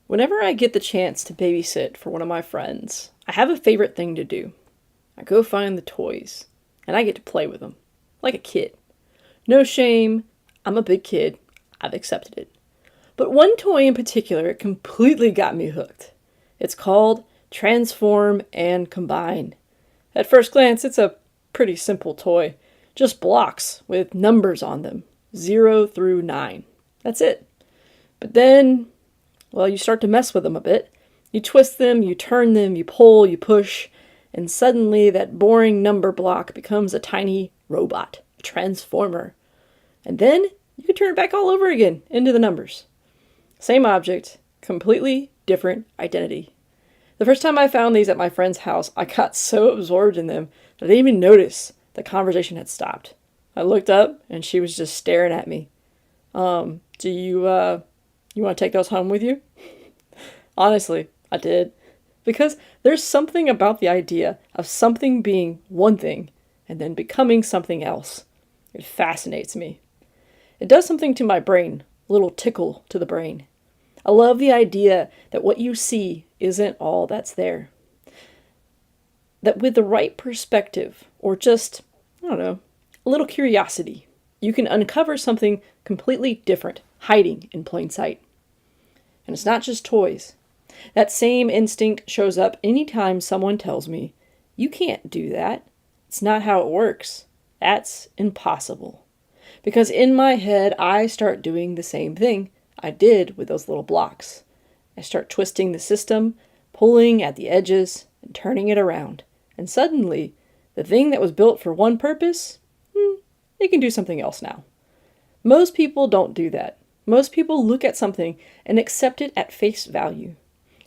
Whenever I get the chance to babysit for one of my friends, I have a favorite thing to do. I go find the toys, and I get to play with them, like a kid. No shame, I'm a big kid, I've accepted it. But one toy in particular completely got me hooked. It's called Transform and Combine. At first glance, it's a pretty simple toy. Just blocks with numbers on them, 0 through 9. That's it. But then, well, you start to mess with them a bit. You twist them, you turn them, you pull, you push, and suddenly that boring number block becomes a tiny robot, a transformer. And then you can turn it back all over again into the numbers. Same object, completely different identity. The first time I found these at my friend's house, I got so absorbed in them that I didn't even notice the conversation had stopped. I looked up and she was just staring at me. Do you want to take those home with you? Honestly, I did. Because there's something about the idea of something being one thing and then becoming something else. It fascinates me. It does something to my brain, a little tickle to the brain. I love the idea that what you see isn't all that's there. That with the right perspective, or just, I don't know, a little curiosity, you can uncover something completely different, hiding in plain sight. And it's not just toys. That same instinct shows up anytime someone tells me, you can't do that. It's not how it works. That's impossible. Because in my head, I start doing the same thing I did with those little blocks. I start twisting the system, pulling at the edges, and turning it around. And suddenly, the thing that was built for one purpose, it can do something else now. Most people don't do that. Most people look at something and accept it at face value.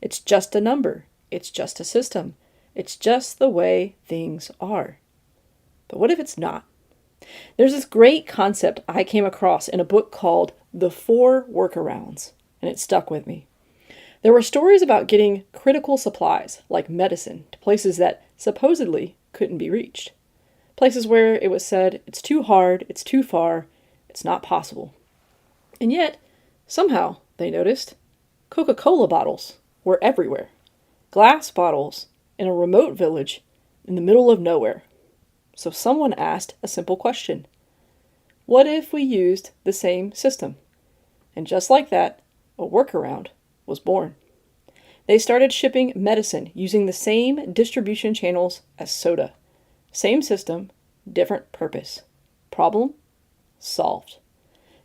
It's just a number. It's just a system. It's just the way things are. But what if it's not? There's this great concept I came across in a book called The 4 Workarounds, and it stuck with me. There were stories about getting critical supplies, like medicine, to places that supposedly couldn't be reached. Places where it was said, it's too hard, it's too far, it's not possible. And yet, somehow, they noticed, Coca-Cola bottles were everywhere. Glass bottles in a remote village in the middle of nowhere. So someone asked a simple question. What if we used the same system? And just like that, a workaround was born. They started shipping medicine using the same distribution channels as soda. Same system, different purpose. Problem solved.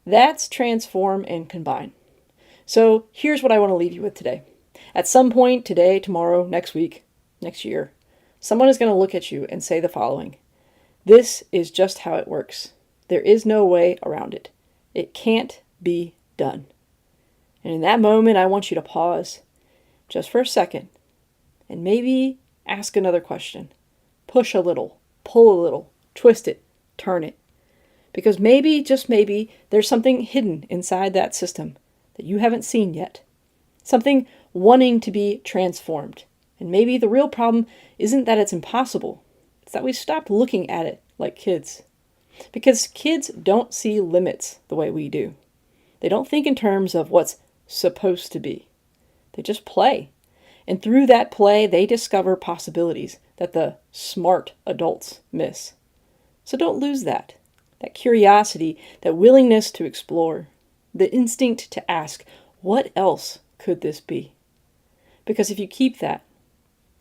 That's transform and combine. So here's what I want to leave you with today. At some point today, tomorrow, next week, next year, someone is going to look at you and say the following. This is just how it works. There is no way around it. It can't be done. And in that moment, I want you to pause just for a second and maybe ask another question. Push a little, pull a little, twist it, turn it. Because maybe, just maybe, there's something hidden inside that system that you haven't seen yet. Something wanting to be transformed. And maybe the real problem isn't that it's impossible. It's that we stopped looking at it like kids. Because kids don't see limits the way we do. They don't think in terms of what's supposed to be. They just play. And through that play, they discover possibilities that the smart adults miss. So don't lose that curiosity, that willingness to explore, the instinct to ask, what else could this be? Because if you keep that,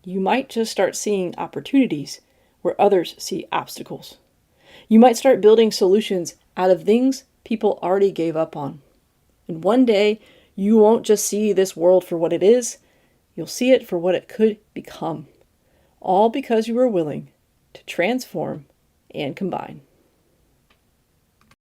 you might just start seeing opportunities where others see obstacles. You might start building solutions out of things people already gave up on. And one day, you won't just see this world for what it is, you'll see it for what it could become. All because you were willing to transform and combine.